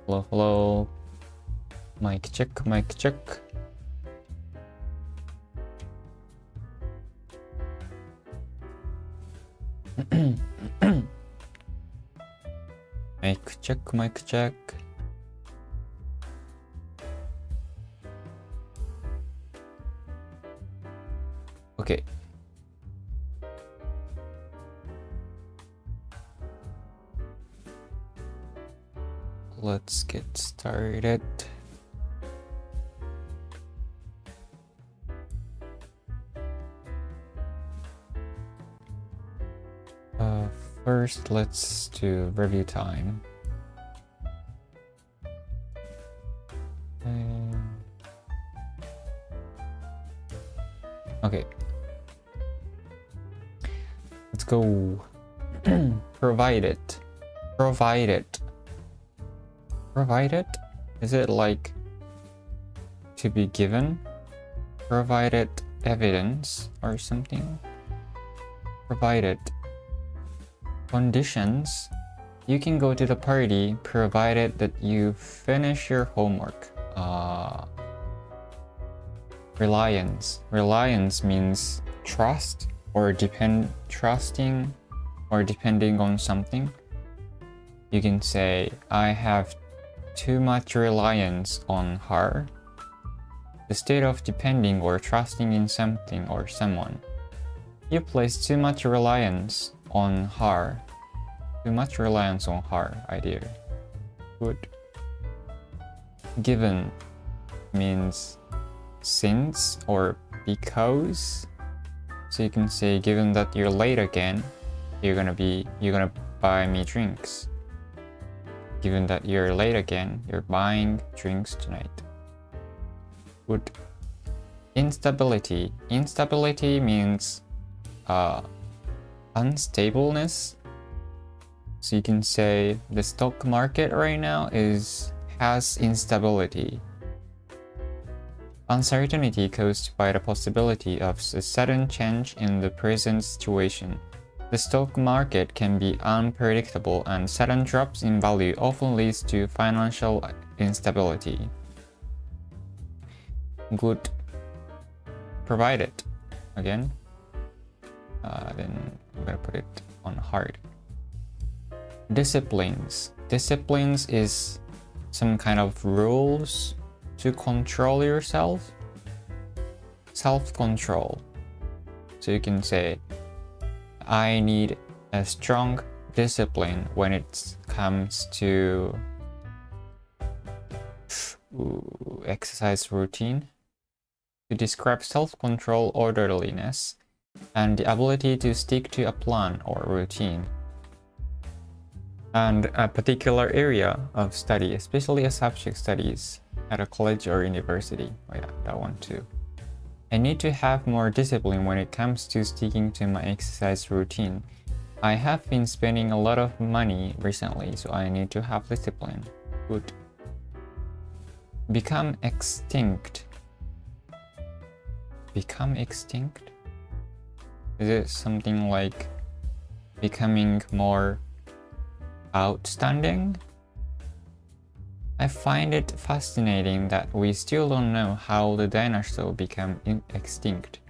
Hello, hello. Mic check, mic check. Mic check, mic check. Okay. Let's get started. First, let's do review time. Okay. Let's go. Provided. Provided. Provided? Is it like to be given? Provided evidence or something? Provided. Conditions. You can go to the party provided that you finish your homework. Reliance. Reliance means trust or trusting or depending on something. You can say, I have too much reliance on her. The state of depending or trusting in something or someone. You place too much reliance on her. Too much reliance on her idea. Good. Given means since or because. So you can say, given that you're late again, you're gonna buy me drinks. Given that you're late again, you're buying drinks tonight. Good. Instability. Instability means unstableness. So you can say the stock market right now has instability. Uncertainty caused by the possibility of a sudden change in the present situation. The stock market can be unpredictable, and sudden drops in value often leads to financial instability. Good. Provided. Again. Then I'm gonna put it on hard. Disciplines. Disciplines is some kind of rules to control yourself. Self-control. So you can say, I need a strong discipline when it comes to exercise routine. To describe self-control, orderliness, and the ability to stick to a plan or routine. And a particular area of study, especially a subject studies at a college or university. Oh yeah, that one too. I need to have more discipline when it comes to sticking to my exercise routine. I have been spending a lot of money recently, so I need to have discipline. Good. Become extinct. Become extinct? Is it something like becoming more outstanding? I find it fascinating that we still don't know how the dinosaur became extinct.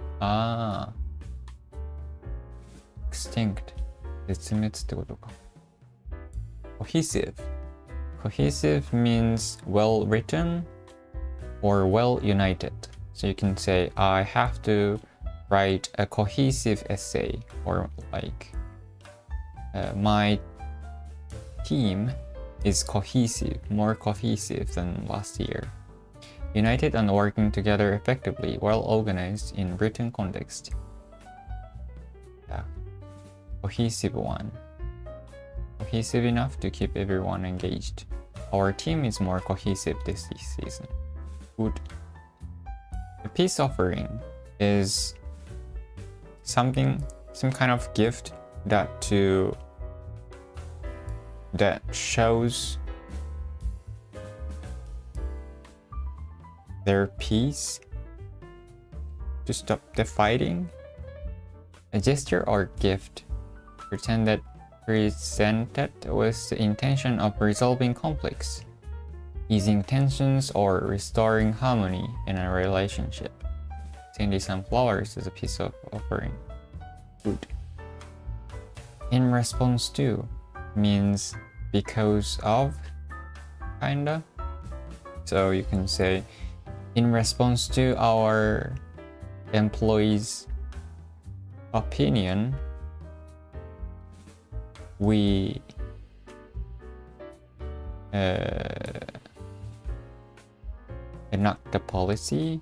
Extinct. 絶滅ってことか。Cohesive. Cohesive means well written or well united. So you can say, I have to write a cohesive essay, or like my team is cohesive, more cohesive than last year. United and working together effectively, well organized in written context. Yeah. Cohesive one. Cohesive enough to keep everyone engaged. Our team is more cohesive this season. Good. The peace offering is some kind of gift that shows their peace, to stop the fighting. A gesture or gift presented with the intention of resolving conflicts. easing tensions or restoring harmony in a relationship. Sending some flowers is a piece of offering. Good. In response to means because of, kinda. So you can say, in response to our employees' opinion, we enact the policy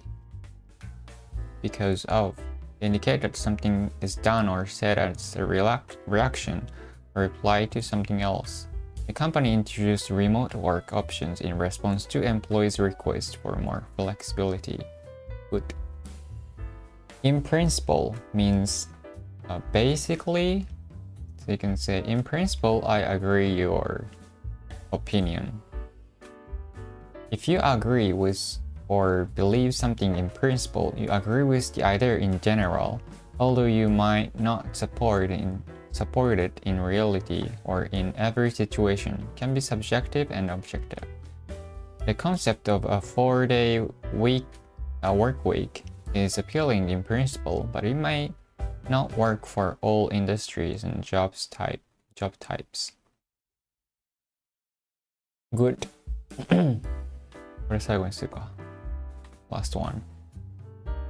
because of. Indicate that something is done or said as a reaction or reply to something else. The company introduced remote work options in response to employees' request for more flexibility. Good. In principle means basically, so you can say, in principle, I agree your opinion. If you agree with or believe something in principle, you agree with the idea in general, although you might not support it in reality or in every situation, can be subjective and objective. The concept of a 4-day work week is appealing in principle, but it may not work for all industries and job types. Good. これ最後にするか。Last one.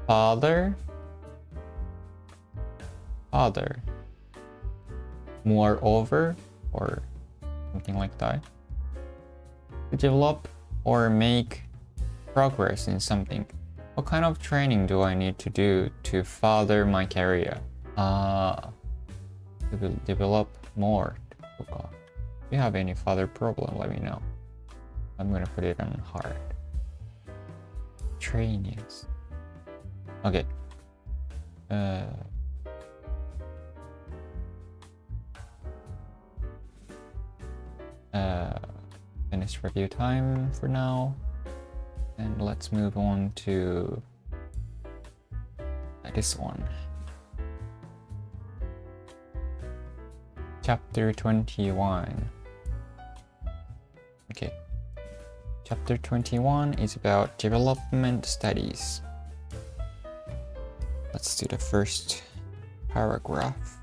Father. Moreover, or something like that. To develop or make progress in something. What kind of training do I need to do to further my career? Develop more. If you have any further problem, let me know. I'm gonna put it on hard. Trainings. Okay. Finish review time for now. And let's move on to this one. Chapter 21. Okay. Chapter 21 is about development studies. Let's do the first paragraph.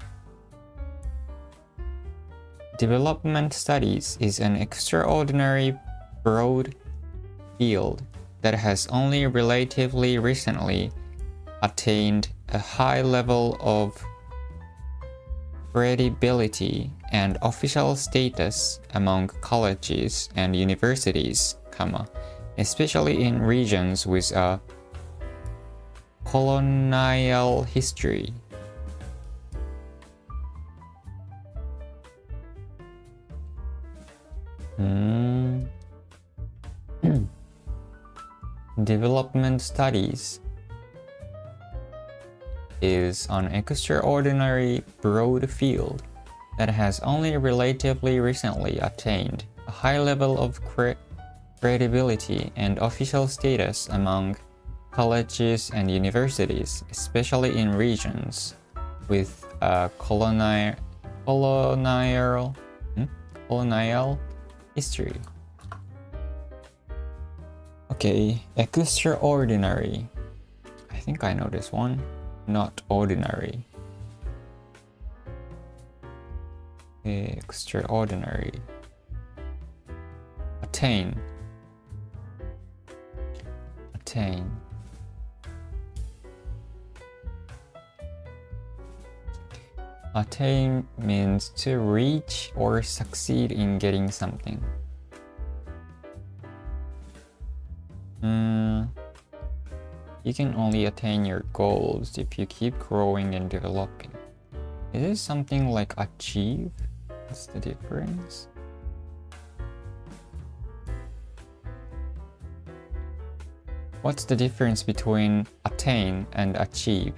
Development studies is an extraordinary broad field that has only relatively recently attained a high level of credibility and official status among colleges and universities, especially in regions with a colonial history. Development studies is an extraordinary broad field that has only relatively recently attained a high level of credibility and official status among colleges and universities, especially in regions with a colonial history. Okay, extraordinary. I think I know this one. Not ordinary. Extraordinary. Attain. Attain means to reach or succeed in getting something. You can only attain your goals if you keep growing and developing. Is this something like achieve? What's the difference? What's the difference between attain and achieve?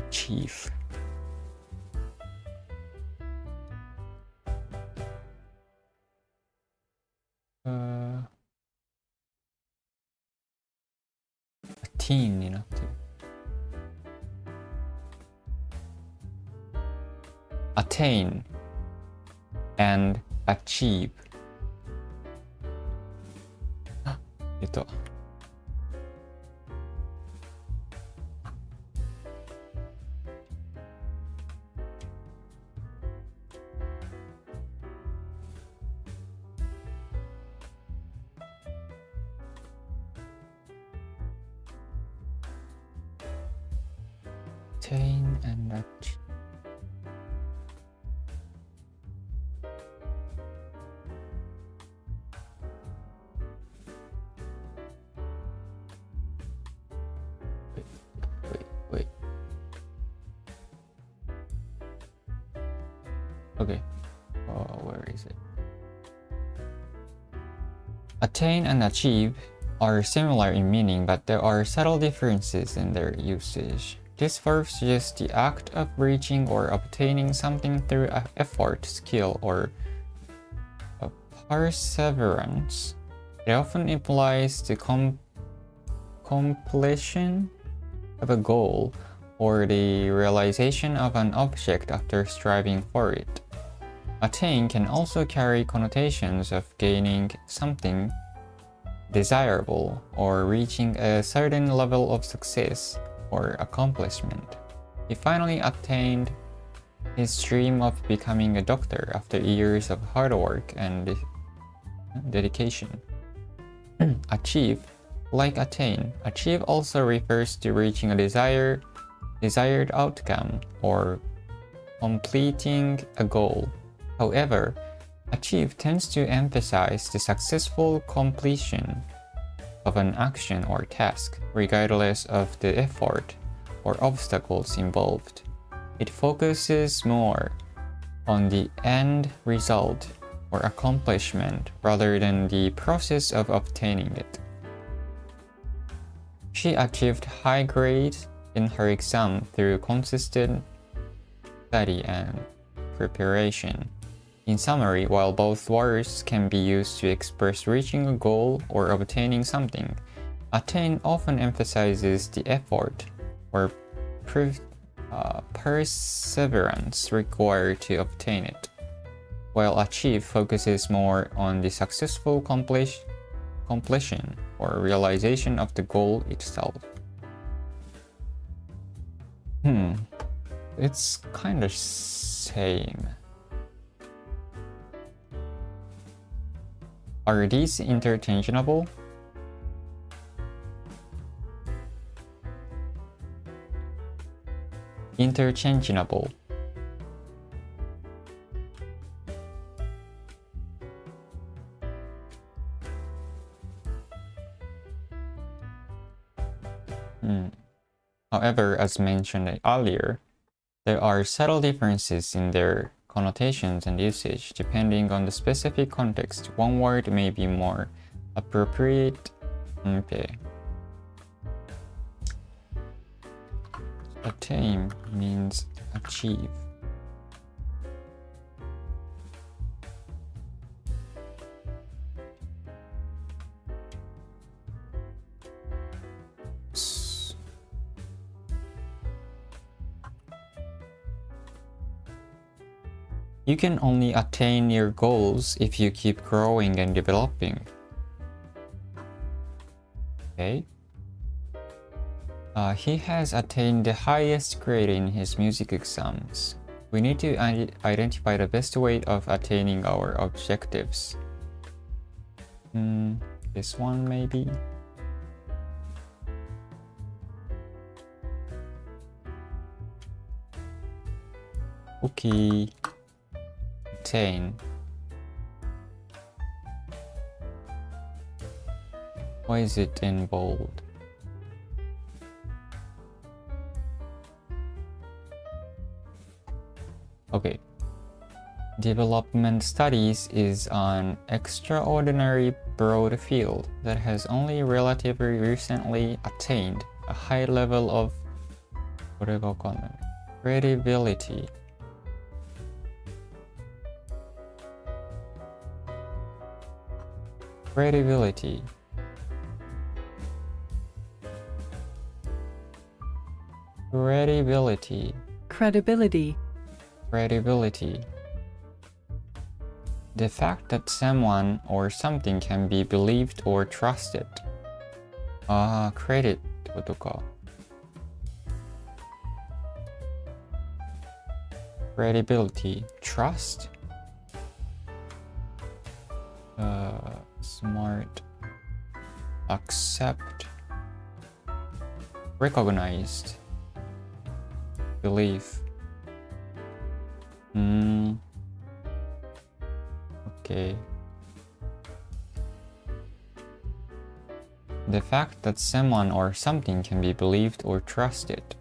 Achieve. Attain になってる。Attain and achieve attain and achieve. Wait. Okay. Where is it? Attain and achieve are similar in meaning, but there are subtle differences in their usage. This verb suggests the act of reaching or obtaining something through effort, skill, or perseverance. It often implies the completion of a goal or the realization of an object after striving for it. Attain can also carry connotations of gaining something desirable or reaching a certain level of success or accomplishment. He finally attained his dream of becoming a doctor after years of hard work and dedication. Achieve, like attain, achieve also refers to reaching a desired outcome or completing a goal. However, achieve tends to emphasize the successful completion of an action or task, regardless of the effort or obstacles involved. It focuses more on the end result or accomplishment rather than the process of obtaining it. She achieved high grades in her exam through consistent study and preparation. In summary, while both words can be used to express reaching a goal or obtaining something, attain often emphasizes the effort or perseverance required to obtain it, while achieve focuses more on the successful completion or realization of the goal itself. It's kind of same. Are these interchangeable? Interchangeable. However, as mentioned earlier, there are subtle differences in their connotations and usage. Depending on the specific context, one word may be more appropriate. Attain means achieve. You can only attain your goals if you keep growing and developing. Okay. He has attained the highest grade in his music exams. We need to identify the best way of attaining our objectives. This one maybe? Okay. Attain. Why is it in bold? Okay. Development studies is an extraordinary broad field that has only relatively recently attained a high level of credibility. Credibility. Credibility. Credibility. Credibility. The fact that someone or something can be believed or trusted. ああ、credit ってことか。credibility, trust, smart, accept, recognized, belief. Okay. The fact that someone or something can be believed or trusted.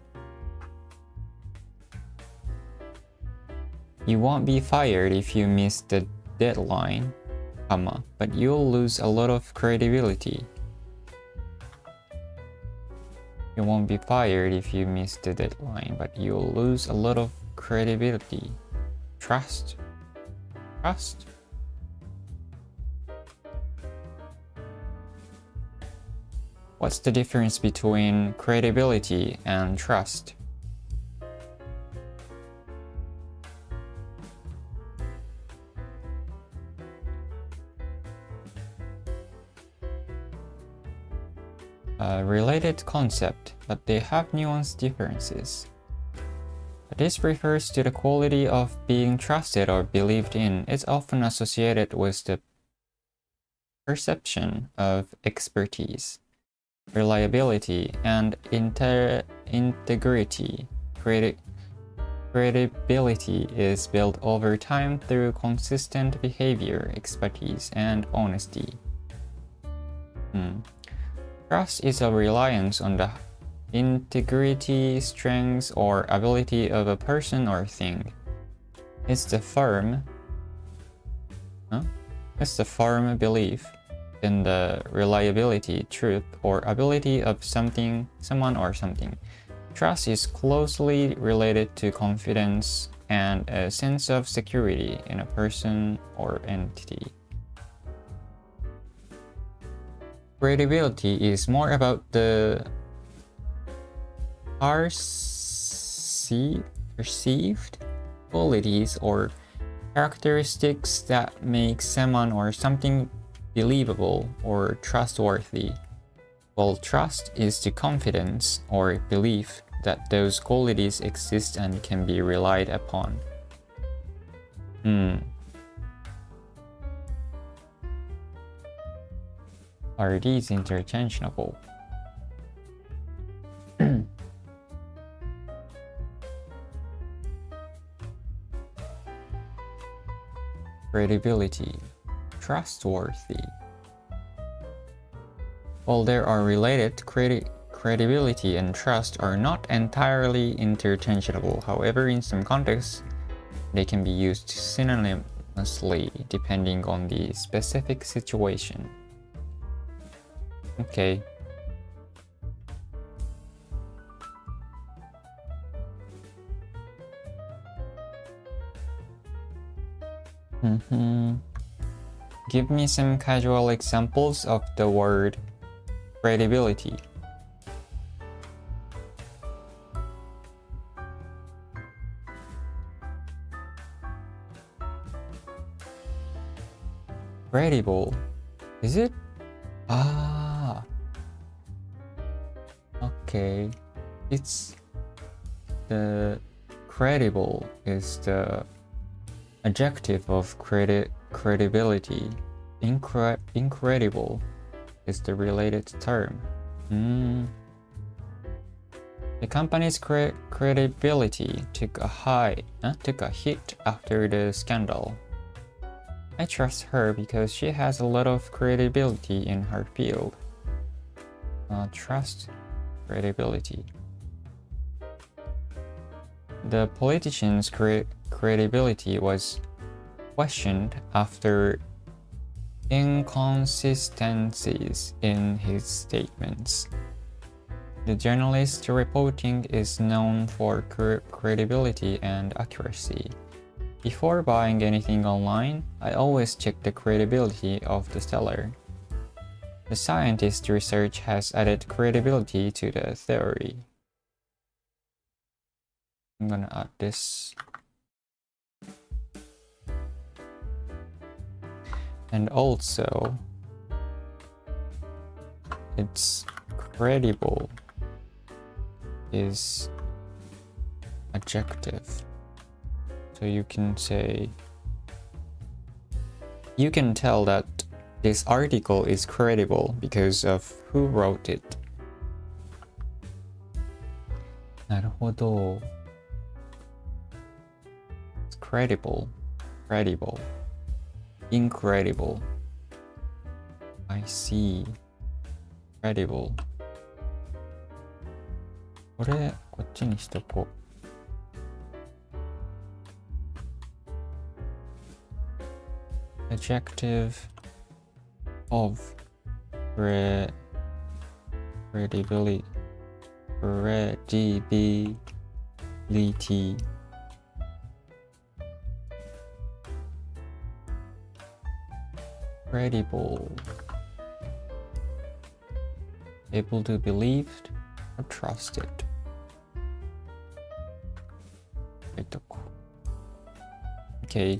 You won't be fired if you miss the deadline, but you'll lose a lot of credibility. You won't be fired if you miss the deadline, but you'll lose a lot of credibility. Trust. Trust. What's the difference between credibility and trust? A related concept, but they have nuanced differences. This refers to the quality of being trusted or believed in. It's often associated with the perception of expertise, reliability, and integrity. Credibility is built over time through consistent behavior, expertise, and honesty. Trust is a reliance on the integrity, strength, or ability of a person or thing. It's the firm belief in the reliability, truth, or ability of someone or something. Trust is closely related to confidence and a sense of security in a person or entity. Credibility is more about the perceived qualities or characteristics that make someone or something believable or trustworthy, while trust is the confidence or belief that those qualities exist and can be relied upon. Are these interchangeable? Credibility, trustworthy. While they are related, credibility and trust are not entirely interchangeable. However, in some contexts, they can be used synonymously depending on the specific situation. Okay. Give me some casual examples of the word credibility. Credible. Is it? Okay. It's the credible is the adjective of credibility. Incredible is the related term. The company's credibility took a hit after the scandal. I trust her because she has a lot of credibility in her field. Trust, credibility. The politician's credibility was questioned after inconsistencies in his statements. The journalist reporting is known for credibility and accuracy. Before buying anything online, I always check the credibility of the seller. The scientist's research has added credibility to the theory. I'm gonna add this. And also, it's credible is adjective. So you can say, you can tell that this article is credible because of who wrote it. なるほど。It's credible, credible, incredible. I see. Credible. これ、こっちにしとこう。Adjective of credibility. Credible. Able to be believed or trusted. 書いとこう。Okay.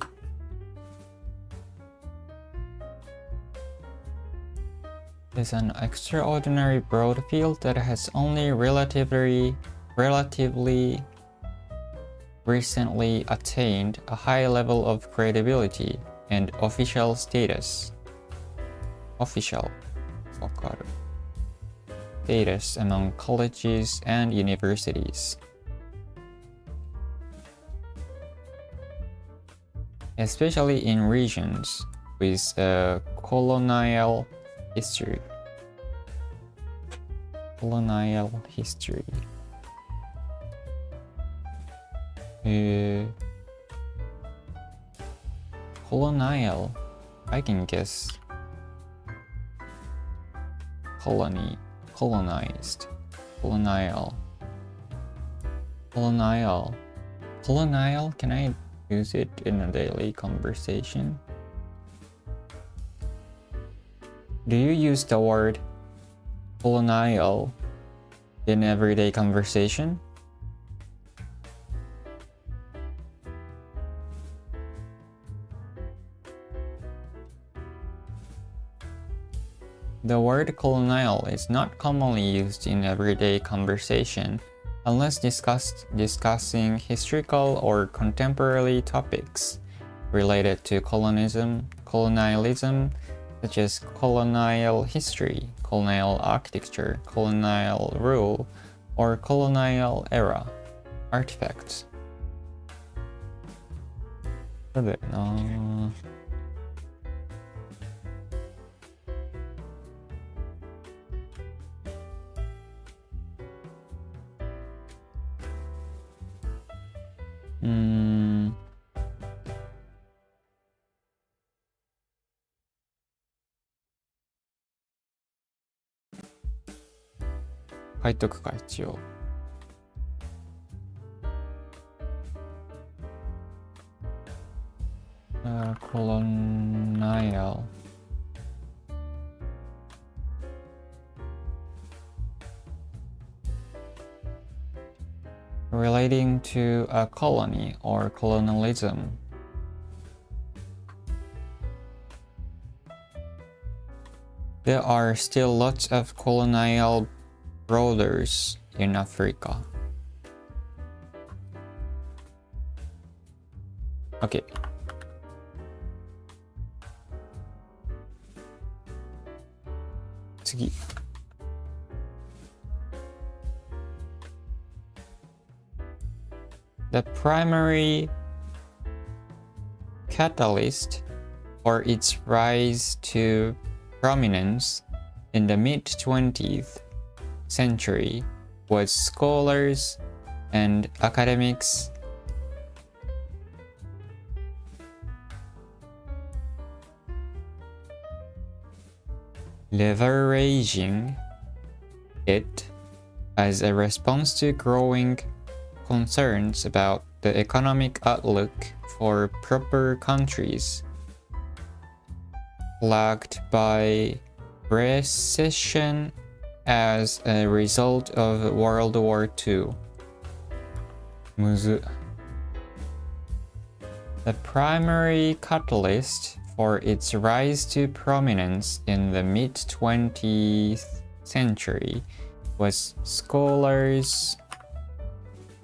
Is an extraordinary broad field that has only relatively recently attained a high level of credibility and official status. Official. わかる。Status among colleges and universities. Especially in regions with a colonial history. Colonial history. Colonial. I can guess. Colony. Colonized. Colonial. Colonial. Colonial. Can I use it in a daily conversation? Do you use the word colonial in everyday conversation? The word colonial is not commonly used in everyday conversation unless discussing historical or contemporary topics related to colonialism, such as colonial history, colonial architecture, colonial rule, or colonial era artifacts. そうだよな。書いとくか一応。colonial. Relating to a colony or colonialism. There are still lots of colonial brothers in Africa. Okay. Tsugi. The primary catalyst for its rise to prominence in the mid-20th century was scholars and academics leveraging it as a response to growing concerns about the economic outlook for proper countries plagued by recession as a result of World War II. むず。The primary catalyst for its rise to prominence in the mid-20th century was scholars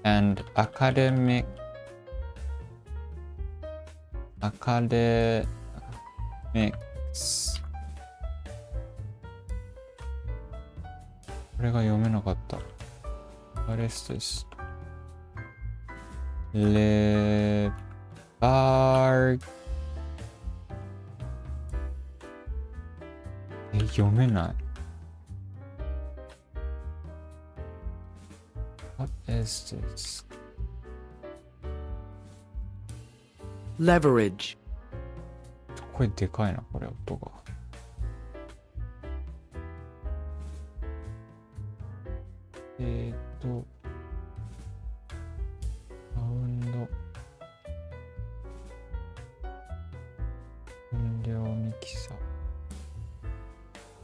and academicsこれが読めなかった。アレストです。レバー読めない。What is this? Leverage. 声でかいな、これ音が。サウンド。音量ミキサー。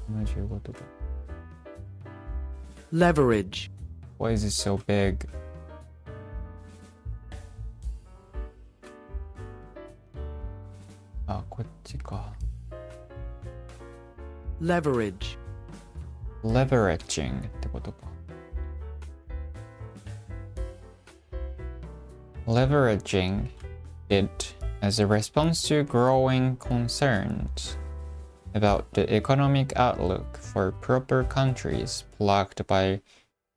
75とか。Leverage. Why is it so big? Ah, こっちか。Leverage. Leveraging ってことか。Leveraging it as a response to growing concerns about the economic outlook for proper countries plagued by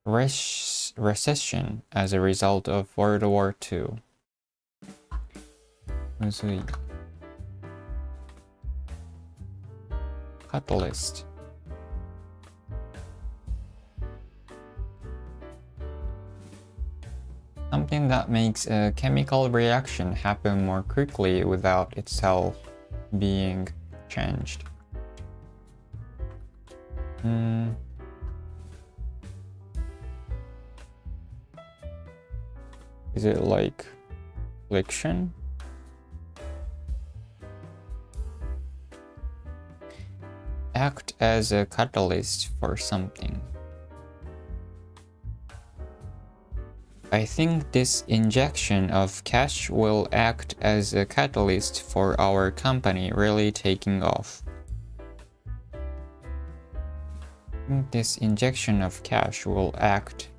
recession as a result of World War II. むずい。Catalyst. Something that makes a chemical reaction happen more quickly without itself being changed. Is it like friction? Act as a catalyst for something. I think this injection of cash will act as a catalyst for our company really taking off. I think this injection of cash will act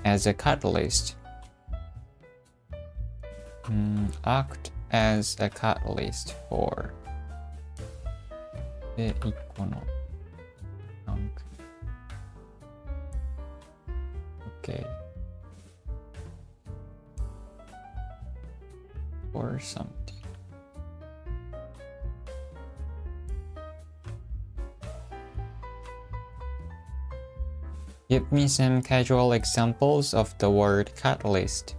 as a catalyst. Act as a catalyst for. で、1個のランク。OK. Or something. Give me some casual examples of the word catalyst.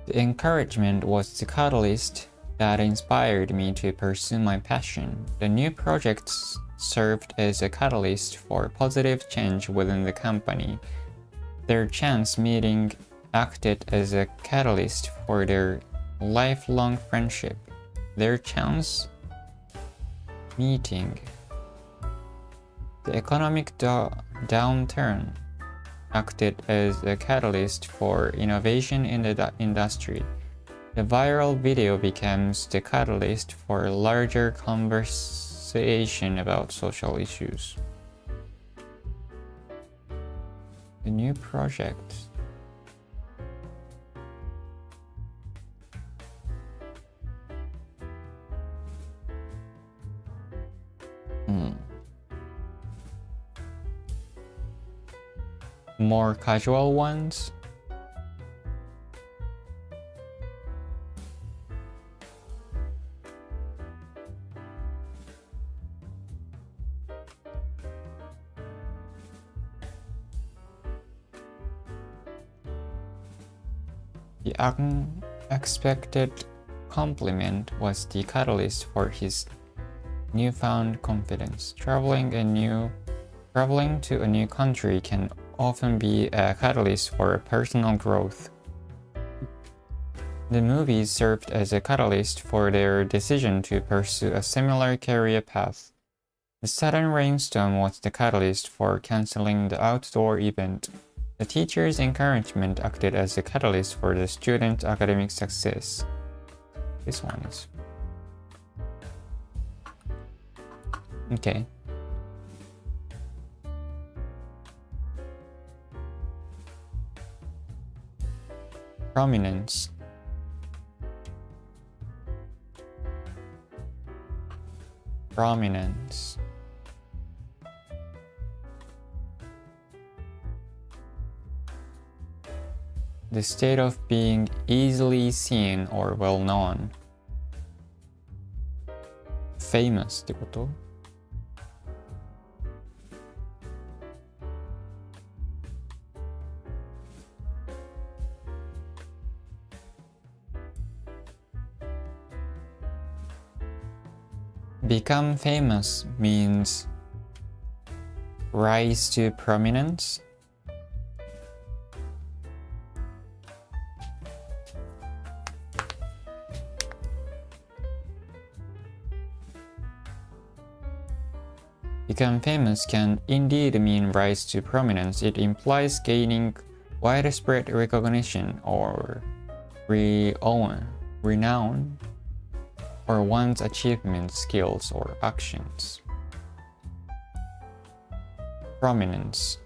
The encouragement was the catalyst that inspired me to pursue my passion. The new projects served as a catalyst for positive change within the company. Their chance meeting acted as a catalyst for their lifelong friendship. Their chance meeting. The economic downturn acted as a catalyst for innovation in the industry. The viral video becomes the catalyst for larger conversation about social issues. The new project. More casual ones. The unexpected compliment was the catalyst for his newfound confidence. Traveling to a new country can often be a catalyst for personal growth. The movies served as a catalyst for their decision to pursue a similar career path. The sudden rainstorm was the catalyst for canceling the outdoor event. The teacher's encouragement acted as the catalyst for the student's academic success. This one is... Okay. Prominence. Prominence. The state of being easily seen or well known. Famous ってこと? Become famous means rise to prominence. Become famous can indeed mean rise to prominence. It implies gaining widespread recognition or renown for one's achievements, skills, or actions. Prominence.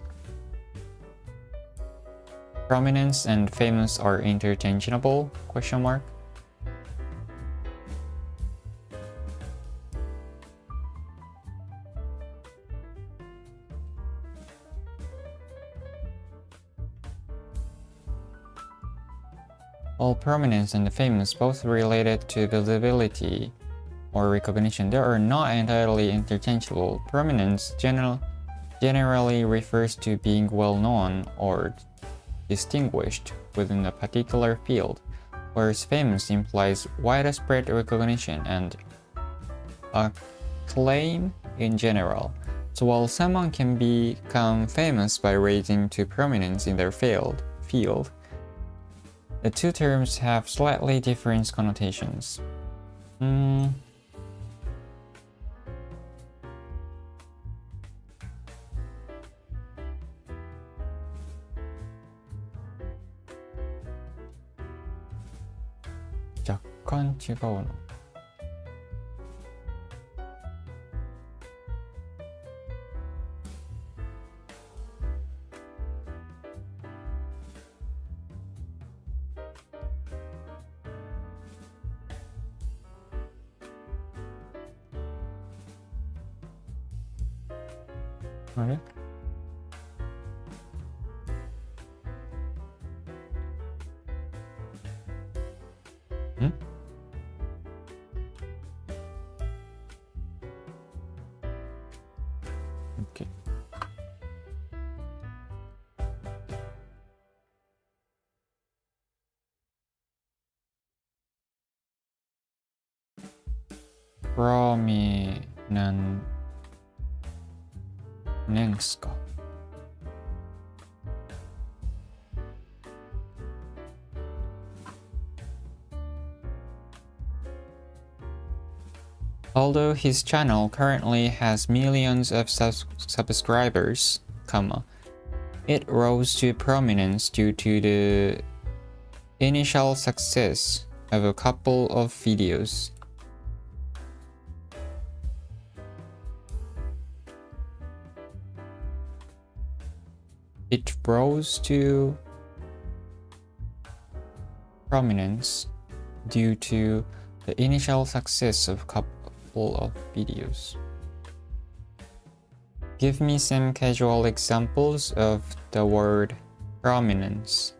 Prominence and famous are interchangeable? Question mark. While prominence and famous both related to visibility or recognition, they are not entirely interchangeable. Prominence generally refers to being well known or distinguished within a particular field, whereas famous implies widespread recognition and acclaim in general. So while someone can become famous by rising to prominence in their field, the two terms have slightly different connotations. 若干違うな。あれ？ん？OK。prominence か。Although his channel currently has millions of subscribers, it rose to prominence due to the initial success of a couple of videos. It rose to prominence due to the initial success of a couple of videos. Give me some casual examples of the word prominence.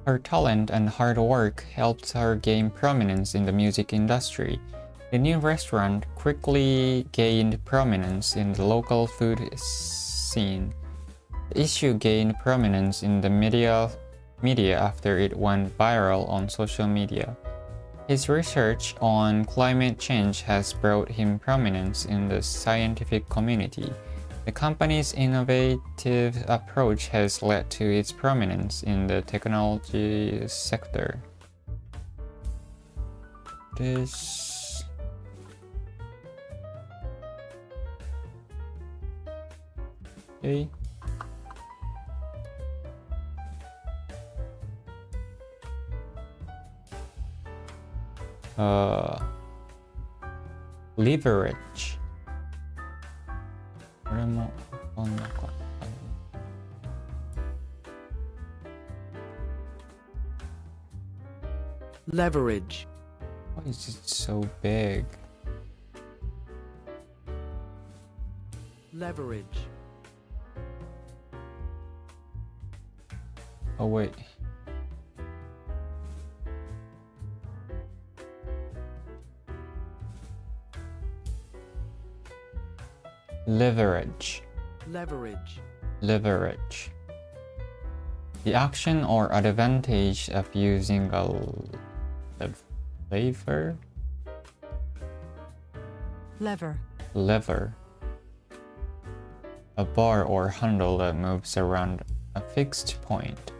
Her talent and hard work helped her gain prominence in the music industry. The new restaurant quickly gained prominence in the local food scene. The issue gained prominence in the media after it went viral on social media. His research on climate change has brought him prominence in the scientific community. The company's innovative approach has led to its prominence in the technology sector. This okay. Leverage. これもわかんなかったね。Leverage. Why is it so big? Leverage. Oh wait. Leverage. Leverage. Leverage. The action or advantage of using a lever. Lever. A bar or handle that moves around a fixed point.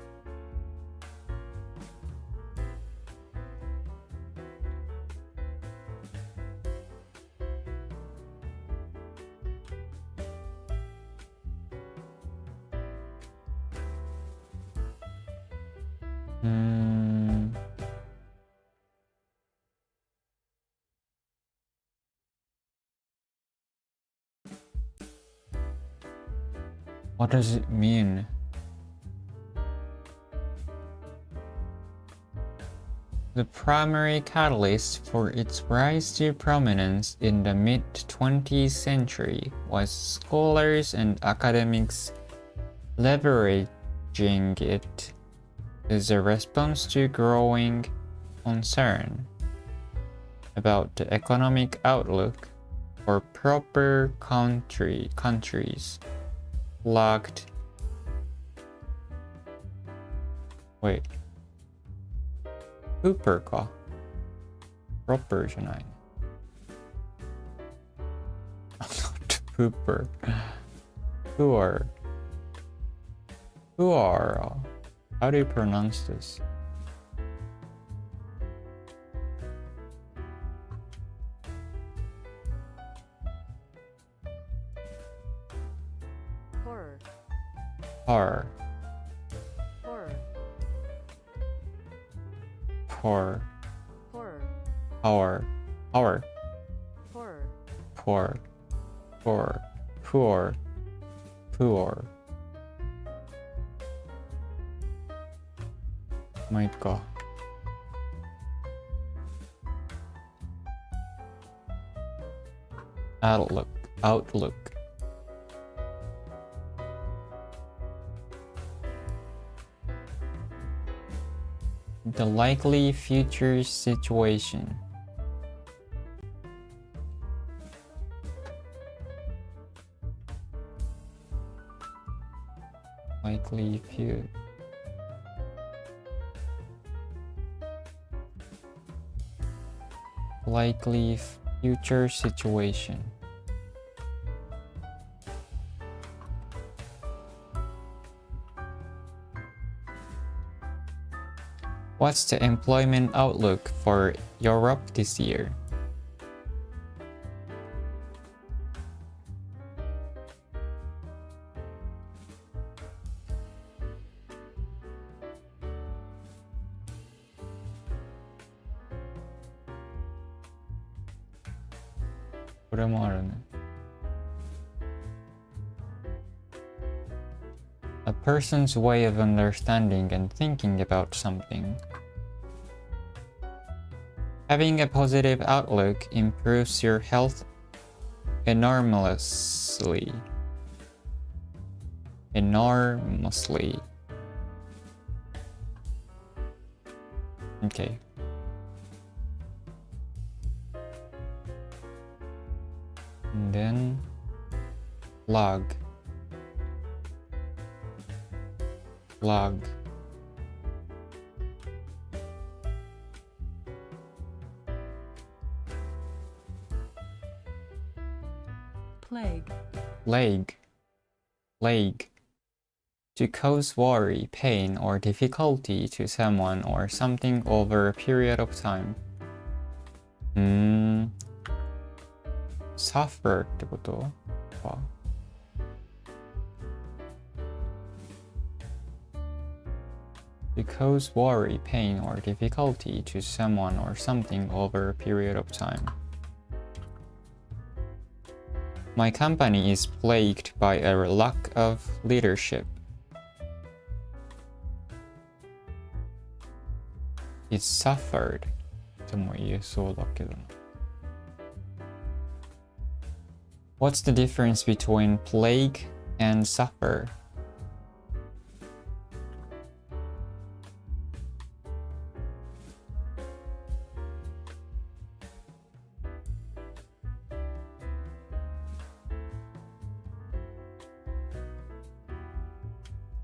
What does it mean? The primary catalyst for its rise to prominence in the mid-20th century was scholars and academics leveraging it as a response to growing concern about the economic outlook for proper countries lacked. Wait. Hooper か Proper じゃない Not Hooper. Poor. How do you pronounce this? Horror. Poor. My God. Outlook. The likely future situation. Likely future situation. What's the employment outlook for Europe this year? A person's way of understanding and thinking about something. Having a positive outlook improves your health enormously. Okay. And then log. plague. To cause worry, pain, or difficulty to someone or something over a period of time. Suffer ってことか。To cause worry, pain, or difficulty to someone or something over a period of time. My company is plagued by a lack of leadership. It suffered とも言えそうだけどな。What's the difference between plague and suffer?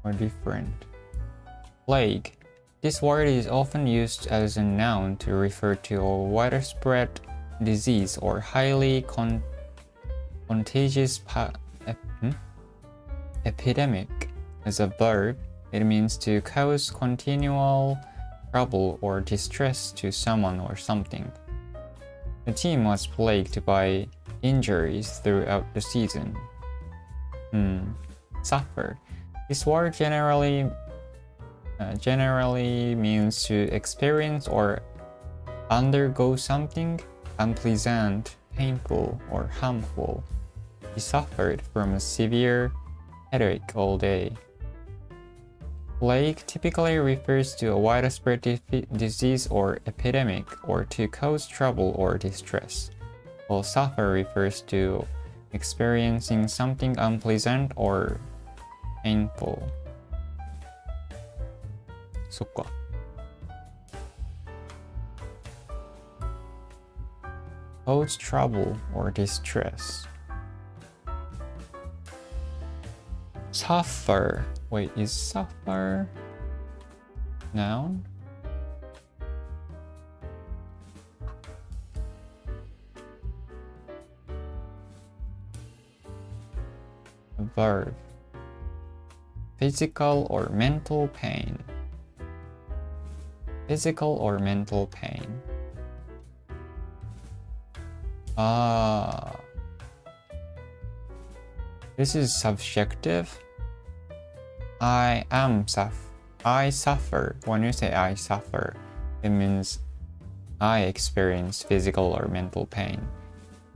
Or different. Plague. This word is often used as a noun to refer to a widespread disease or highly contagious epidemic. As a verb, it means to cause continual trouble or distress to someone or something. The team was plagued by injuries throughout the season. Suffer. This word generally means to experience or undergo something unpleasant, painful, or harmful. He suffered from a severe headache all day. Plague typically refers to a widespread disease or epidemic, or to cause trouble or distress, while suffer refers to experiencing something unpleasant or painful. そっか。Cause trouble or distress. Suffer. Wait, is suffer noun? A verb. Physical or mental pain. Physical or mental pain. This is subjective. I suffer. When you say I suffer, it means I experience physical or mental pain.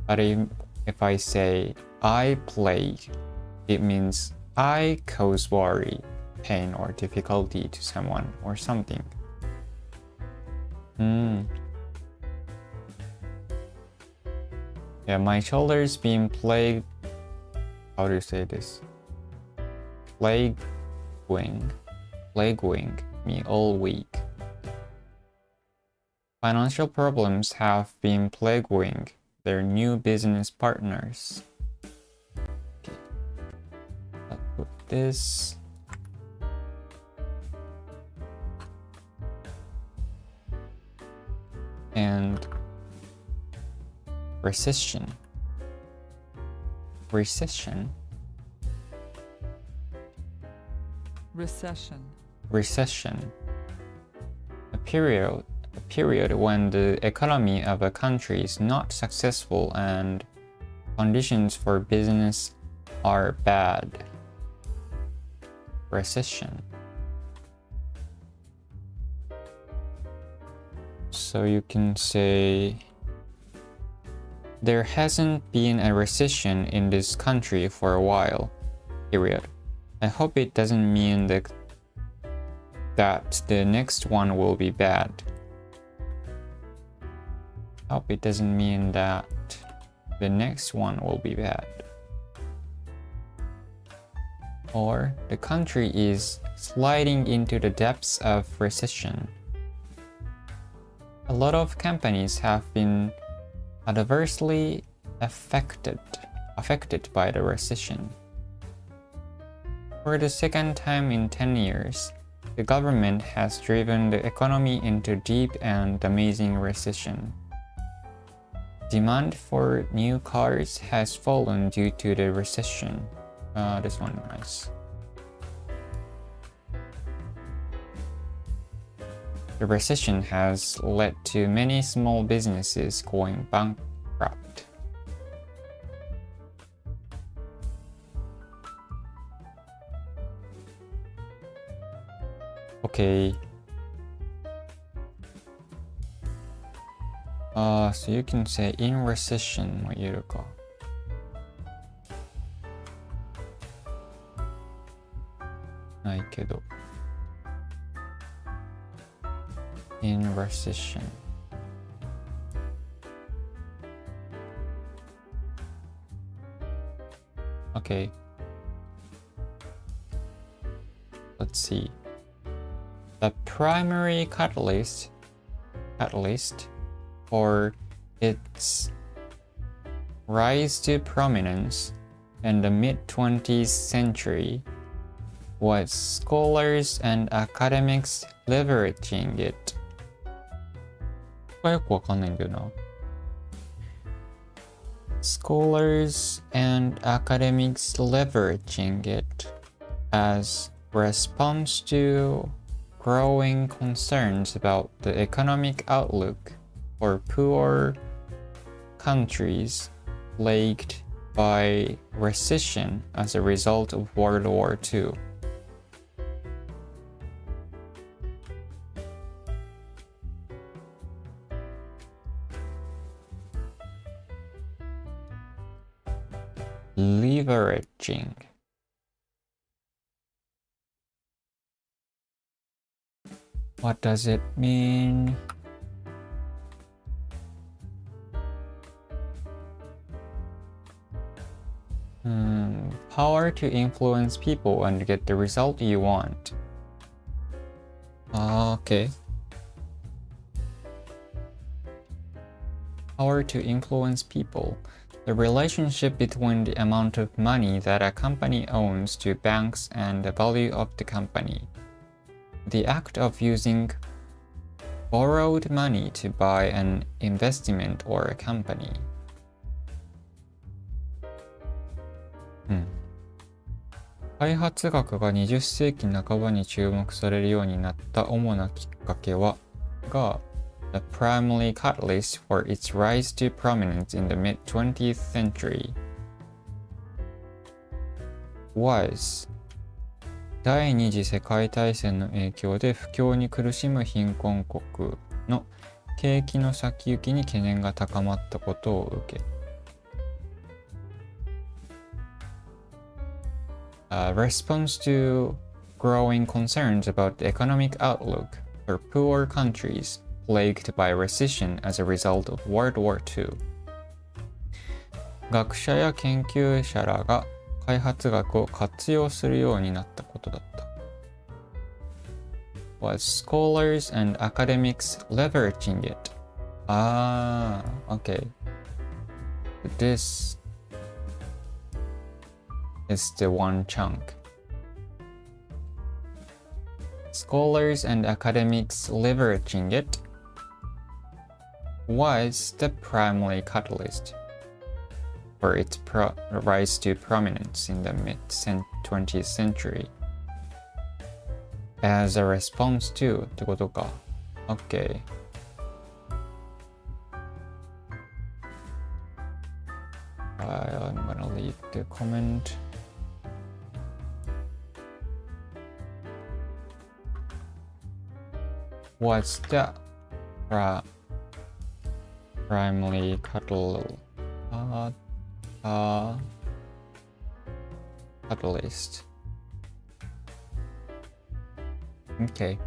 But if I say I plague, it means I cause worry, pain, or difficulty to someone or something. Yeah, my shoulder's been plagued. How do you say this? Plaguing me all week. Financial problems have been plaguing their new business partners. Okay. I'll put this. And recession. Recession. A period when the economy of a country is not successful and conditions for business are bad. Recession. So you can say there hasn't been a recession in this country for a while. Period. I hope it doesn't mean that the next one will be bad. I hope it doesn't mean that the next one will be bad. Or the country is sliding into the depths of recession. A lot of companies have been adversely affected by the recession. For the second time in 10 years, the government has driven the economy into deep and damaging recession. Demand for new cars has fallen due to the recession. This one nice. The recession has led to many small businesses going bankrupt. Okay. So you can say in recession も言えるか。ないけど。in recession. Okay. Let's see. The primary catalyst for its rise to prominence in the mid-20th century was scholars and academics leveraging it. よくわかんないんだよな。Scholars and academics leveraging it as response to growing concerns about the economic outlook for poor countries plagued by recession as a result of World War II. Leveraging. What does it mean? Power to influence people and get the result you want. Okay. Power to influence people. The relationship between the amount of money that a company owns to banks and the value of the company. The act of using borrowed money to buy an investment or a company. 開発学が20世紀半ばに注目されるようになった主なきっかけが The primary catalyst for its rise to prominence in the mid-20th century was 第二次世界大戦の影響で不況に苦しむ貧困国の景気の先行きに懸念が高まったことを受け、response to growing concerns about the economic outlook for poor countries plagued by recession as a result of World War II. 学者や研究者らが開発学を活用するようになったことだった。Was scholars and academics leveraging it? Okay. This is the one chunk. Scholars and academics leveraging it was the primary catalyst for its rise to prominence in the mid-20th century. As a response to ってことか。Okay. I'm gonna leave the comment. What's the primary catalyst? Okay.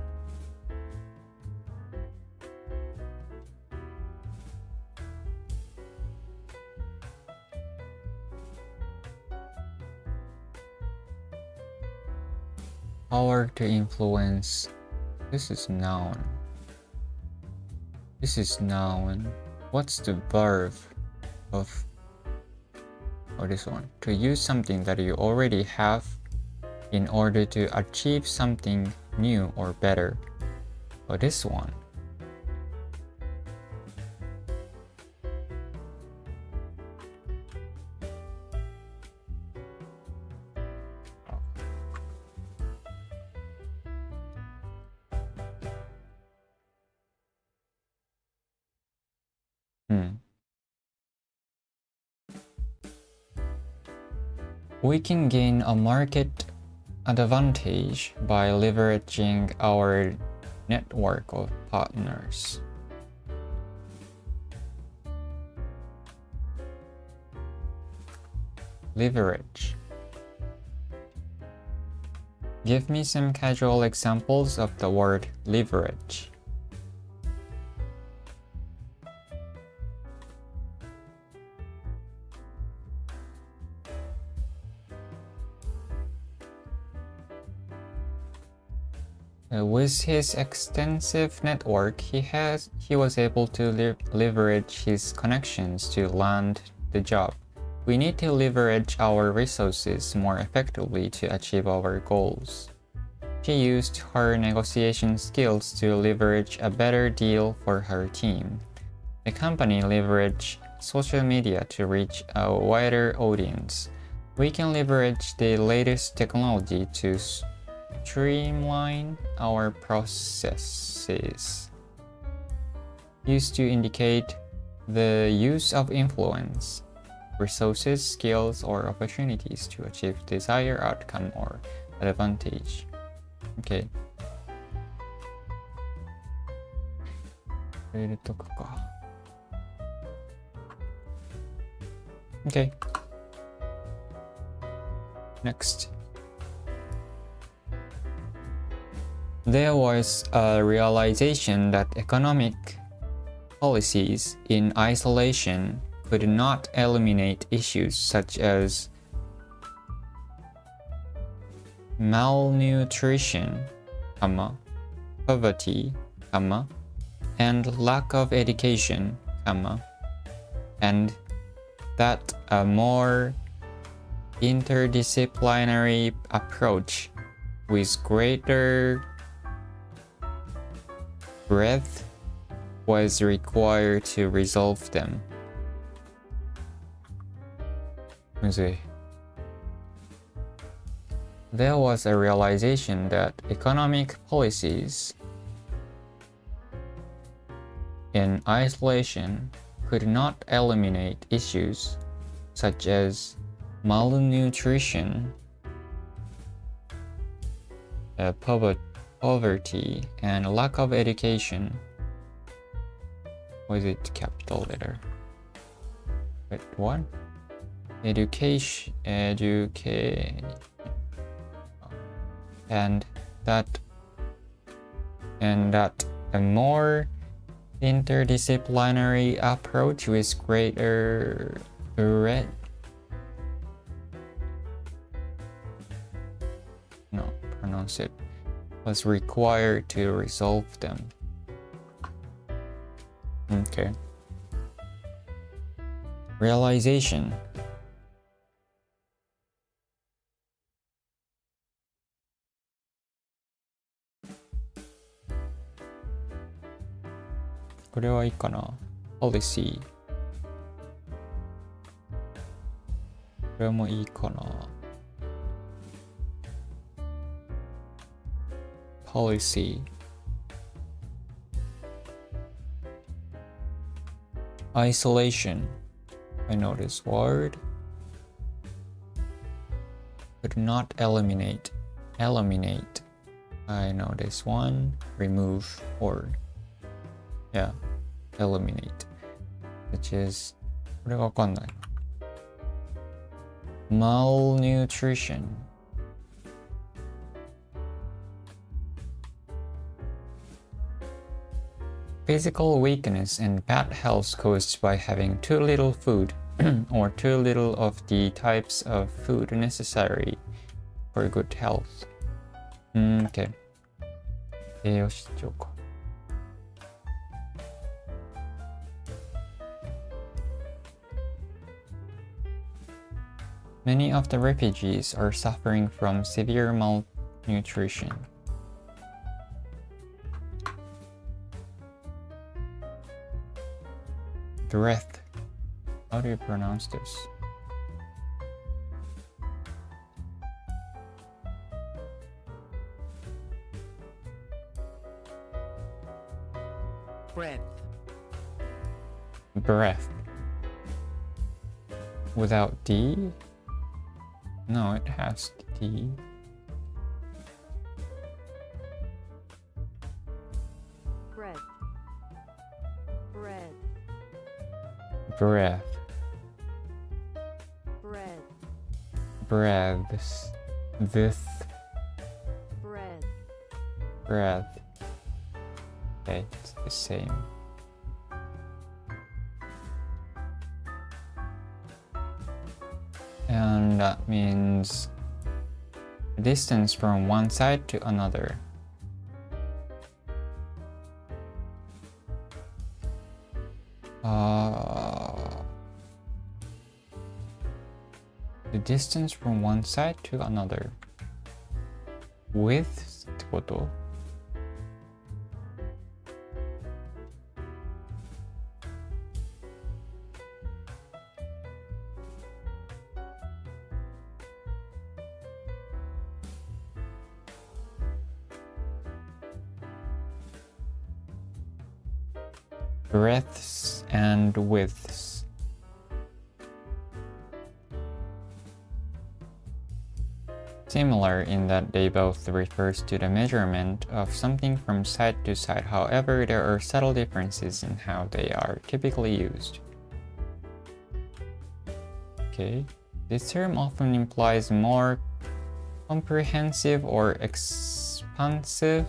Power to influence. This is noun. This is noun. What's the verb of this one? To use something that you already have in order to achieve something new or better. This one. We can gain a market advantage by leveraging our network of partners. Leverage. Give me some casual examples of the word leverage. With his extensive network, he was able to leverage his connections to land the job. We need to leverage our resources more effectively to achieve our goals. She used her negotiation skills to leverage a better deal for her team. The company leveraged social media to reach a wider audience. We can leverage the latest technology to streamline our processes. Used to indicate the use of influence, resources, skills, or opportunities to achieve desired outcome or advantage. Okay. 入れとくか。Okay. Next. There was a realization that economic policies in isolation could not eliminate issues such as malnutrition, poverty, and lack of education, and that a more interdisciplinary approach with greater breadth was required to resolve them. むずい。There was a realization that economic policies in isolation could not eliminate issues such as malnutrition, poverty, and lack of education. Was it capital letter? Wait, what? Education, and that a more interdisciplinary approach with greater breadth. No, pronounce it. Was required to resolve them. Okay. Realization. This isいいかな Policy. これもいいかな Policy. Isolation. I know this word. Could not eliminate. Eliminate. I know this one. Remove or eliminate. Which is これがわかんない。Malnutrition. Physical weakness and bad health caused by having too little food or too little of the types of food necessary for good health. Okay. 栄養失調か。Many of the refugees are suffering from severe malnutrition. Breath. How do you pronounce this? Breath. breath. Without D? No, it has D. Breath. Breath. Breath. Breath. Breaths. This. Breath. Breath. Okay, it's the same. And that means distance from one side to another. The distance from one side to another. Width ってこと？Breadths and widths. Similar in that they both refers to the measurement of something from side to side. However, there are subtle differences in how they are typically used. Okay, this term often implies more comprehensive or expansive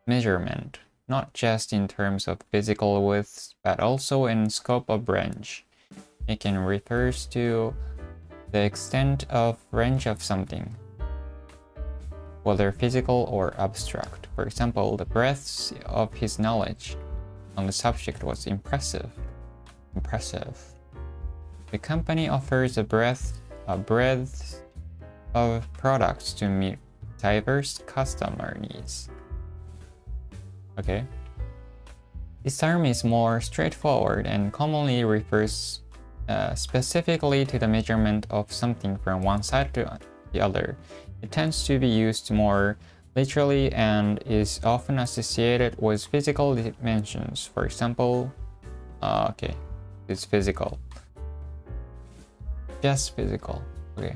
measurement, not just in terms of physical width, but also in scope of range. It can refer to the extent of range of something, whether physical or abstract. For example, the breadth of his knowledge on the subject was impressive. The company offers a breadth of products to meet diverse customer needs. Okay. This term is more straightforward and commonly refers specifically to the measurement of something from one side to the other. It tends to be used more literally and is often associated with physical dimensions. For example, okay, it's physical. Just physical. Okay.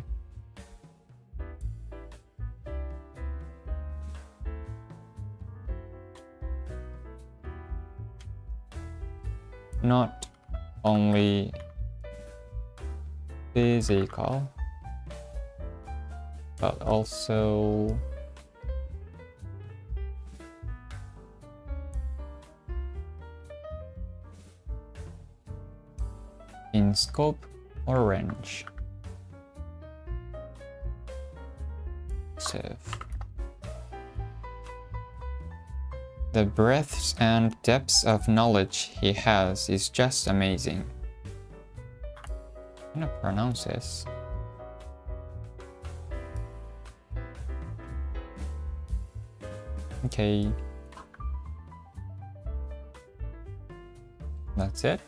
Not only physical, but also in scope or range. The breadth and depth of knowledge he has is just amazing. I'm gonna pronounce this. Okay. That's it.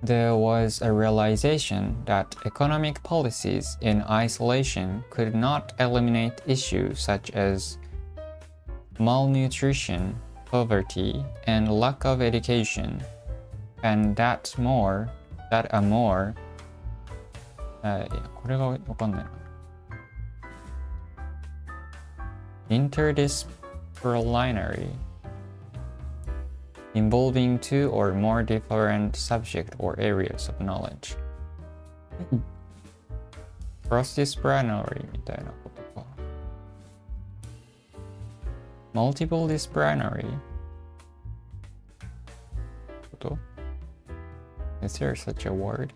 There was a realization that economic policies in isolation could not eliminate issues such as malnutrition, poverty, and lack of education, and that a more これがわかんないな。Interdisciplinary, involving two or more different subjects or areas of knowledge. Cross-disciplinary みたいなことか。Multiple disciplinary こと？ Is there such a word?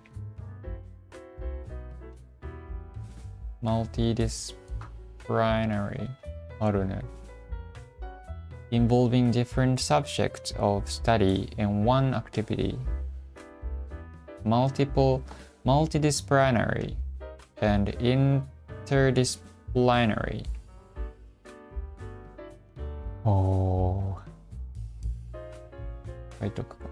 Multidisciplinary あるね。Involving different subjects of study in one activity. Multidisciplinary and interdisciplinary. おー。書いとくか。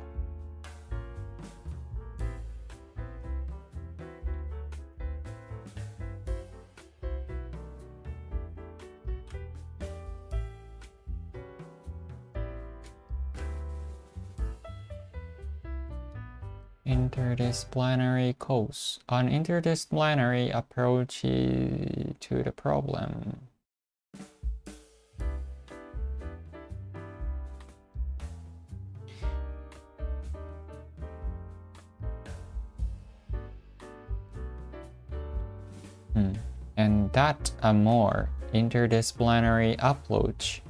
interdisciplinary course, an interdisciplinary approach to the problem. And that a more interdisciplinary approach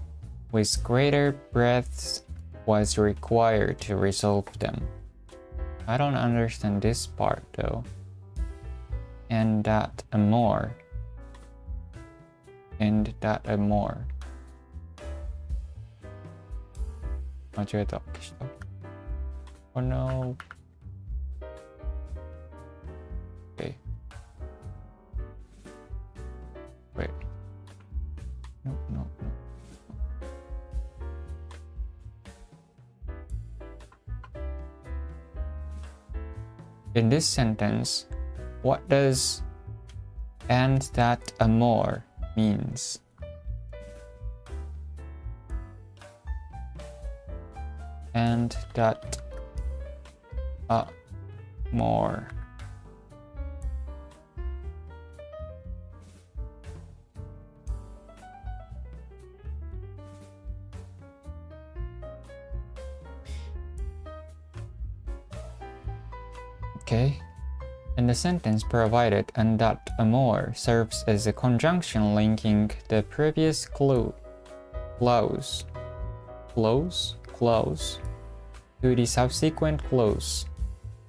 with greater breadth was required to resolve them. I don't understand this part though. And that a more. And that a more. 間違えた。消した。Oh no. Okay. Wait. No, no, no. In this sentence, what does and that a more means? And that a more. Okay. And the sentence provided and that a more serves as a conjunction linking the previous clause to the subsequent clause.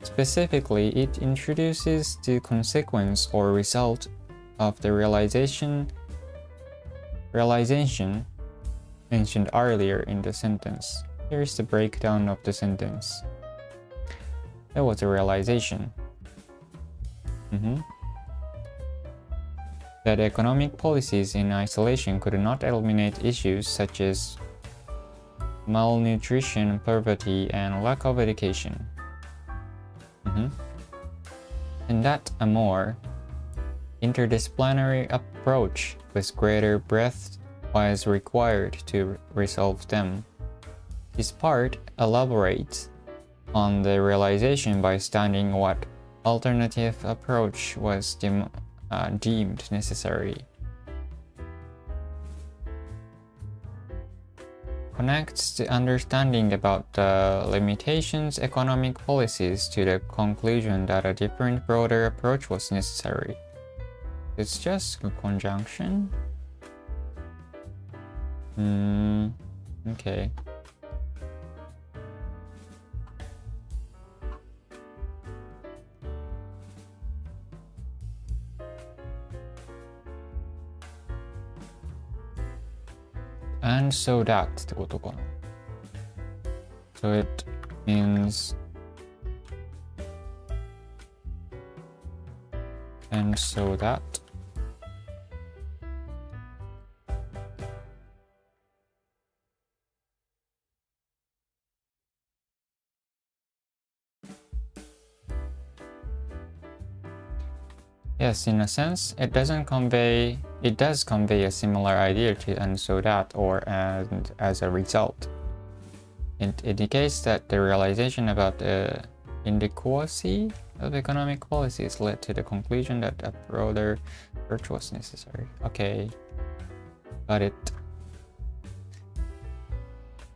Specifically, it introduces the consequence or result of the realization mentioned earlier in the sentence. Here is the breakdown of the sentence. There was a realization. That economic policies in isolation could not eliminate issues such as malnutrition, poverty, and lack of education. And that a more interdisciplinary approach with greater breadth was required to resolve them. This part elaborates on the realization by stating what alternative approach was deemed necessary. Connects the understanding about the limitations economic policies to the conclusion that a different, broader approach was necessary. It's just a conjunction? Okay. And so that ってことかな。So it means and so that yes, in a sense, it does convey a similar idea to and so that or and as a result. It indicates that the realization about the inadequacy of economic policies led to the conclusion that a broader approach was necessary. Okay, got it.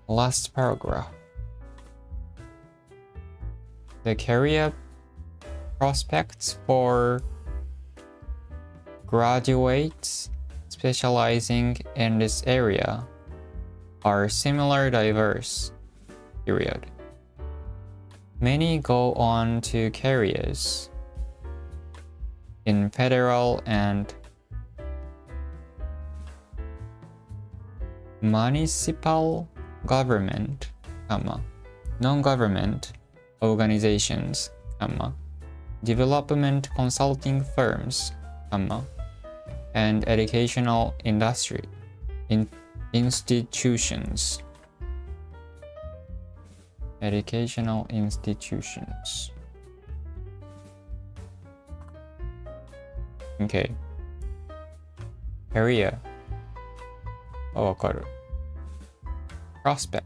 Last paragraph. The career prospects for graduates specializing in this area are similar diverse, period. Many go on to careers in federal and municipal government, non-government organizations, development consulting firms, and educational institutions. Educational institutions. Okay. Career. わかる。Prospect.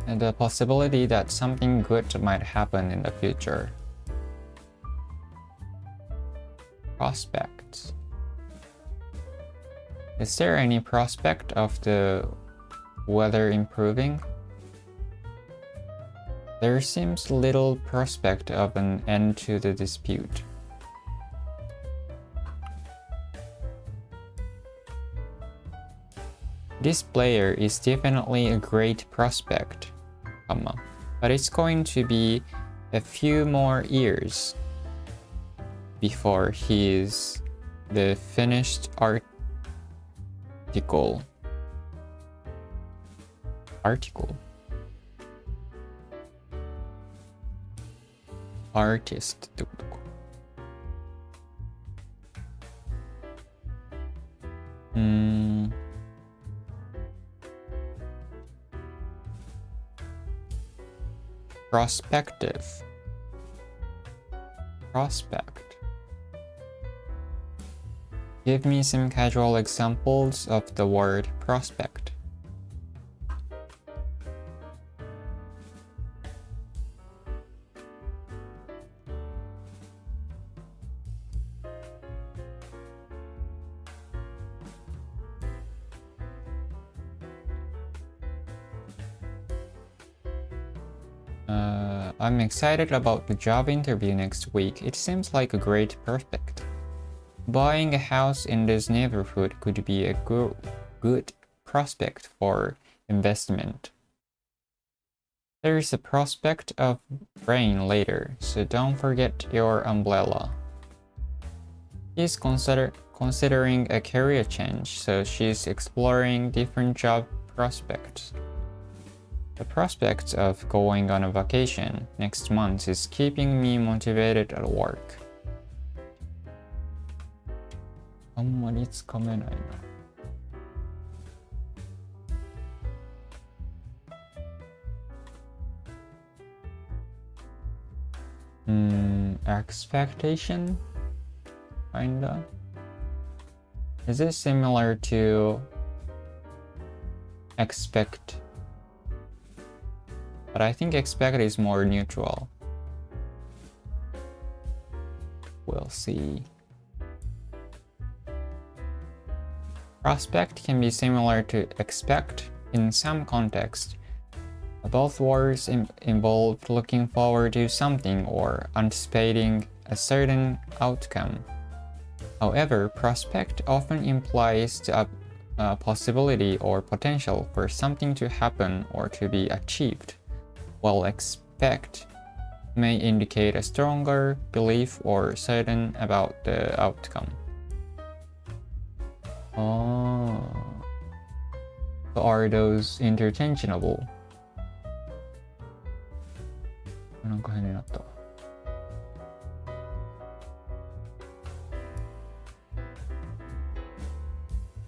and the possibility that something good might happen in the future. Prospects. Is there any prospect of the weather improving? There seems little prospect of an end to the dispute. This player is definitely a great prospect, but it's going to be a few more years before he is the finished artist ってことか。Prospective. Prospect. Give me some casual examples of the word prospect. I'm excited about the job interview next week. It seems like a great prospect. Buying a house in this neighborhood could be a good prospect for investment. There is a prospect of rain later, so don't forget your umbrella. She's considering a career change, so she's exploring different job prospects. The prospect of going on a vacation next month is keeping me motivated at work. あんまりつかめないな。Expectation? Kinda? Is it similar to expect? But I think expect is more neutral. We'll see. Prospect can be similar to expect in some context. Both words involve looking forward to something or anticipating a certain outcome. However, prospect often implies the possibility or potential for something to happen or to be achieved, while expect may indicate a stronger belief or certain about the outcome. So are those interchangeable? なんか変になった。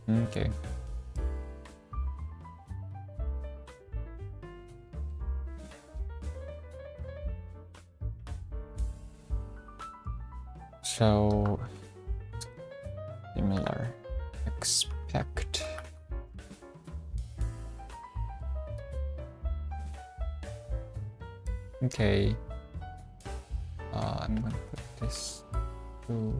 Okay. So similar. Expect. Okay. I'm gonna put this to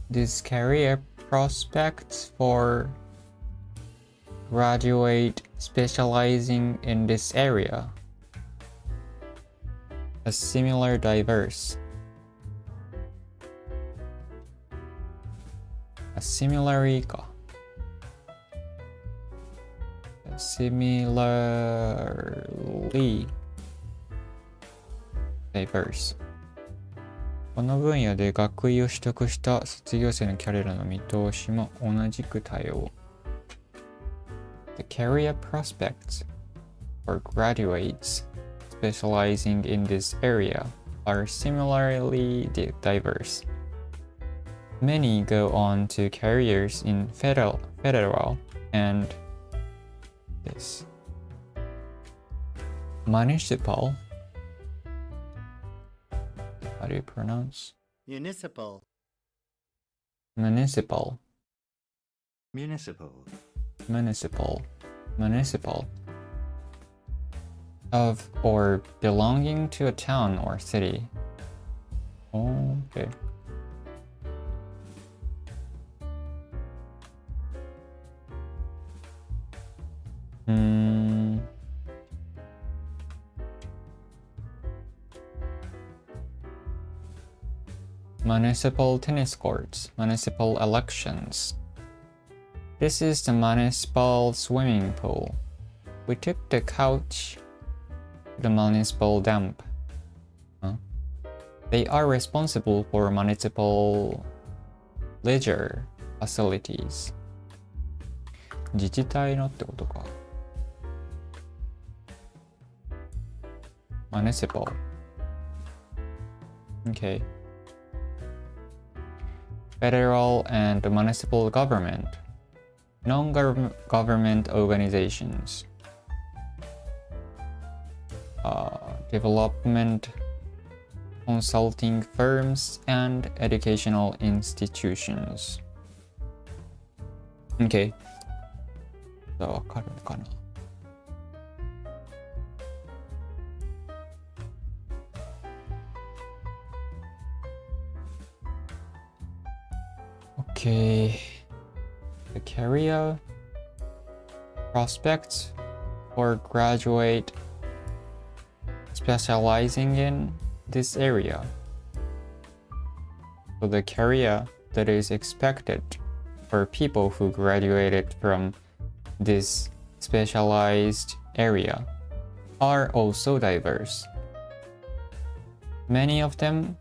this career prospects for graduate specializing in this area. A similar diverse. A similarly か。Similarly diverse. この分野で学位を取得した卒業生のキャリアの見通しも同じく多様。The career prospects for graduates specializing in this area are similarly diverse. Many go on to careers in federal and municipal How do you pronounce? Municipal. Municipal. Municipal. Municipal. Municipal. Of or belonging to a town or city. Okay. Municipal tennis courts, municipal elections. This is the municipal swimming pool. We took the couch to the municipal dump. They are responsible for municipal leisure facilities. 自治体のってことか。Municipal. Okay. Federal and municipal government. Non-government organizations. Development consulting firms and educational institutions. Okay. わかるかな。Okay. The career prospects for graduate specializing in this area. So the career that is expected for people who graduated from this specialized area are also diverse. Many of them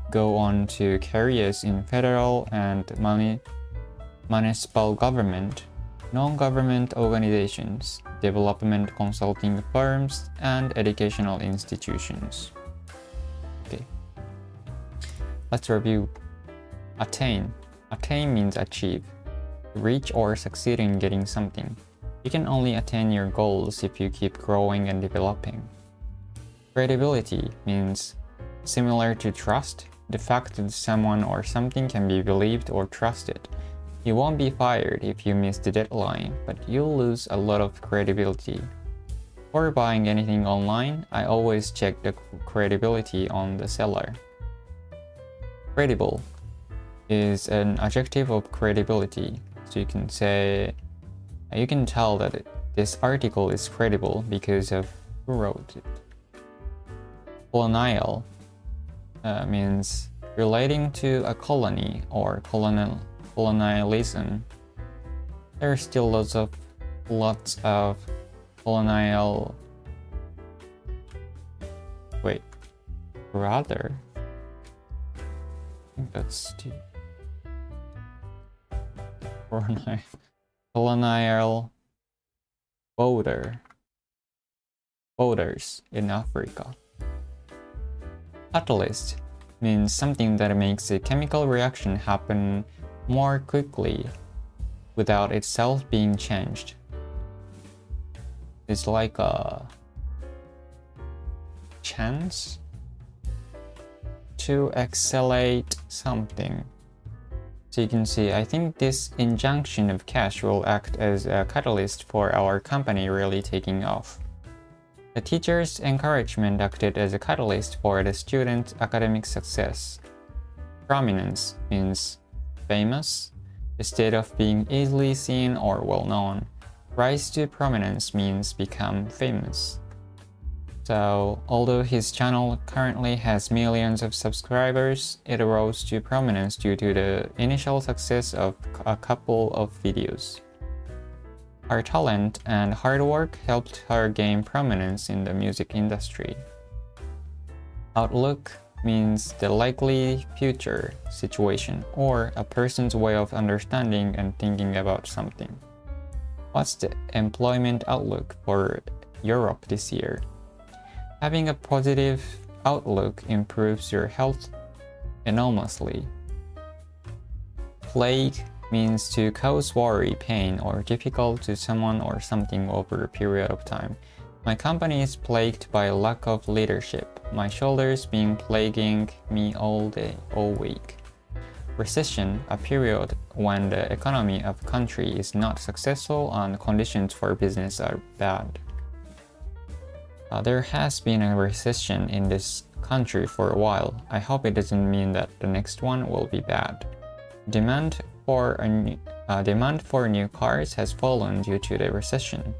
go on to careers in federal and municipal government, non-government organizations, development consulting firms, and educational institutions. Okay. Let's review. Attain. Attain means achieve. Reach or succeed in getting something. You can only attain your goals if you keep growing and developing. Credibility means similar to trust, the fact that someone or something can be believed or trusted. You won't be fired if you miss the deadline, but you'll lose a lot of credibility. For buying anything online, I always check the credibility on the seller. Credible is an adjective of credibility. So you can say, you can tell that this article is credible because of who wrote it. Colonial means relating to a colony or colonialism. There are still lots of colonial. Wait, brother. I think that's the colonial voters in Africa. Catalyst means something that makes a chemical reaction happen more quickly without itself being changed. It's like a chance to accelerate something. So you can see, I think this injection of cash will act as a catalyst for our company really taking off. The teacher's encouragement acted as a catalyst for the student's academic success. Prominence means famous, the state of being easily seen or well known. Rise to prominence means become famous. So, although his channel currently has millions of subscribers, it rose to prominence due to the initial success of a couple of videos. Her talent and hard work helped her gain prominence in the music industry. Outlook means the likely future situation or a person's way of understanding and thinking about something. What's the employment outlook for Europe this year? Having a positive outlook improves your health enormously. Plague means to cause worry, pain, or difficult to someone or something over a period of time. My company is plagued by lack of leadership. My shoulders been plaguing me all week. Recession, a period when the economy of a country is not successful and conditions for business are bad. There has been a recession in this country for a while. I hope it doesn't mean that the next one will be bad. Demand for new cars has fallen due to the recession.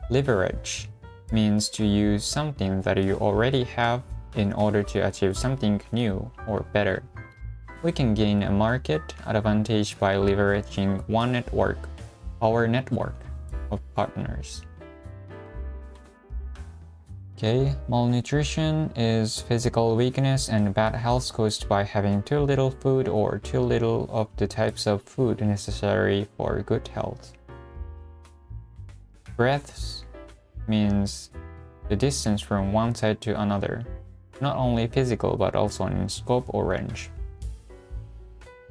Leverage means to use something that you already have in order to achieve something new or better. We can gain a market advantage by leveraging our network of partners. Okay, malnutrition is physical weakness and bad health caused by having too little food or too little of the types of food necessary for good health. Breadth means the distance from one side to another, not only physical but also in scope or range.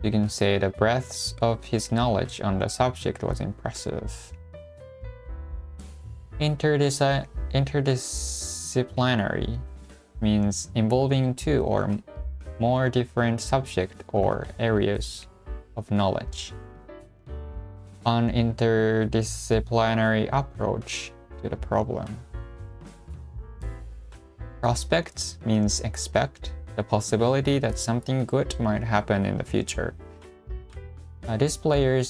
You can say the breadth of his knowledge on the subject was impressive. Interdisciplinary means involving two or more different subjects or areas of knowledge. An interdisciplinary approach to the problem. Prospects means expect the possibility that something good might happen in the future. This player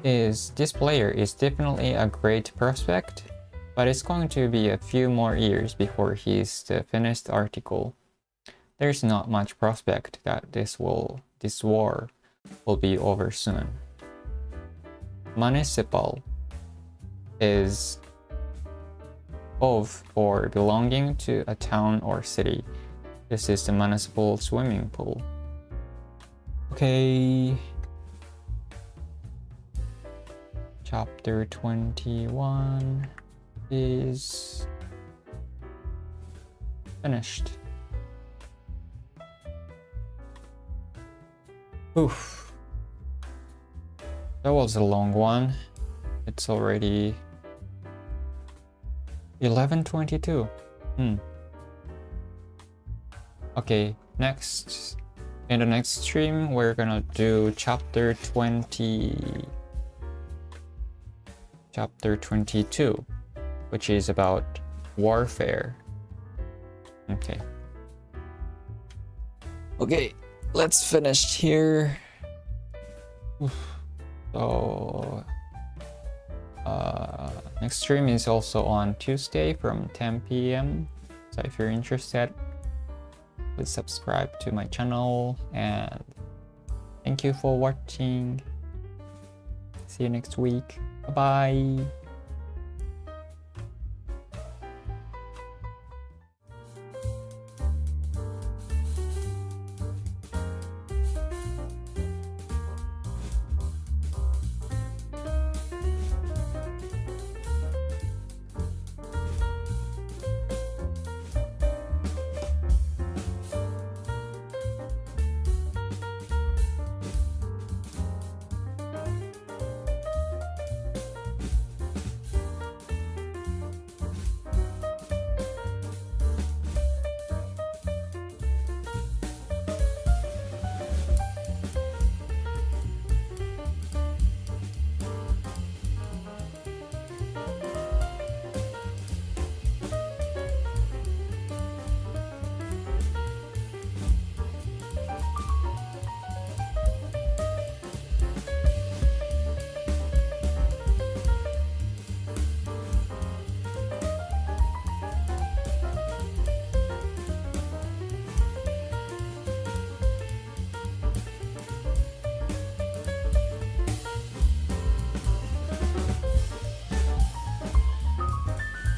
is definitely a great prospect, but it's going to be a few more years before he's the finished article. There's not much prospect that this war will be over soon. Municipal is of or belonging to a town or city. This is the municipal swimming pool. Okay. Chapter 21 is finished. Oof. That was a long one. It's already 11:22. Okay, in the next stream, we're gonna do chapter 22, which is about warfare. Okay, let's finish here. So, next stream is also on Tuesday from 10 p.m. So if you're interested, please subscribe to my channel, and thank you for watching. See you next week. Bye bye.